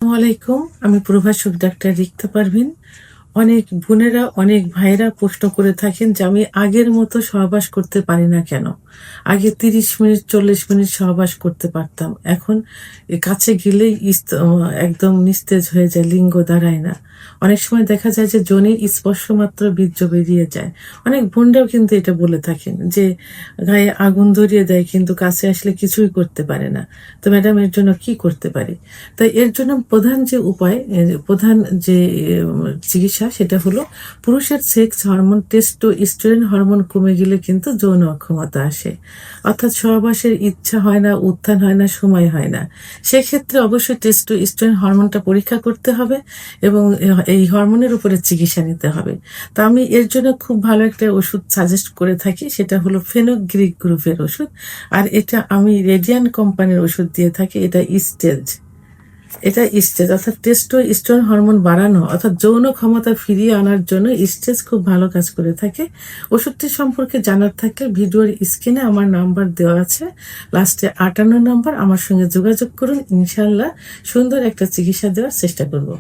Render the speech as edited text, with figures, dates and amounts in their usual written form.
আসসালামাইকুম, আমি প্রভাষক ডাক্তার রিক্তা পারভিন। অনেক বোনেরা, অনেক ভাইরা প্রশ্ন করে থাকেন যে আমি আগের মতো সহবাস করতে পারি না কেন। আগে 30 মিনিট 40 মিনিট সহবাস করতে পারতাম, এখন কাছে গেলেই একদম নিস্তেজ হয়ে যায়, লিঙ্গ দাঁড়ায় না। অনেক সময় দেখা যায় যে যোনি স্পর্শ মাত্র বীর্য বেরিয়ে যায়। অনেক বোনরাও কিন্তু এটা বলে থাকেন যে গায়ে আগুন ধরিয়ে দেয়, কিন্তু কাছে আসলে কিছুই করতে পারে না। তো ম্যাডাম, এর জন্য কি করতে পারি? তাই এর জন্য প্রধান যে উপায়, প্রধান যে চিকিৎসা, সেটা হলো পুরুষের সেক্স হরমোন টেস্টোস্টেরন হরমোন কমে গেলে কিন্তু যৌন অক্ষমতা আসে, অর্থাৎ সহবাসের ইচ্ছা হয় না, উত্থান হয় না, সময় হয় না। সেক্ষেত্রে অবশ্যই টেস্টোস্টেরন হরমোনটা পরীক্ষা করতে হবে এবং এই হরমোনের উপরে চিকিৎসা নিতে হবে। তা আমি এর জন্য খুব ভালো একটা ওষুধ সাজেস্ট করে থাকি, সেটা হলো ফেনোগ্রিক গ্রুপের ওষুধ। আর এটা আমি রেডিয়ান কোম্পানির ওষুধ দিয়ে থাকি। এটা স্টেজ অর্থাৎ টেস্টোস্টেরন হরমোন বাড়ানো অর্থাৎ যৌন ক্ষমতা ফিরিয়ে আনার জন্য স্টেজ খুব ভালো কাজ করে থাকে। ওষুধটি সম্পর্কে জানার থাকলে ভিডিওর স্ক্রিনে আমার নাম্বার দেওয়া আছে, লাস্টে 58 নাম্বার, আমার সঙ্গে যোগাযোগ করুন। ইনশাল্লাহ সুন্দর একটা চিকিৎসা দেওয়ার চেষ্টা করব।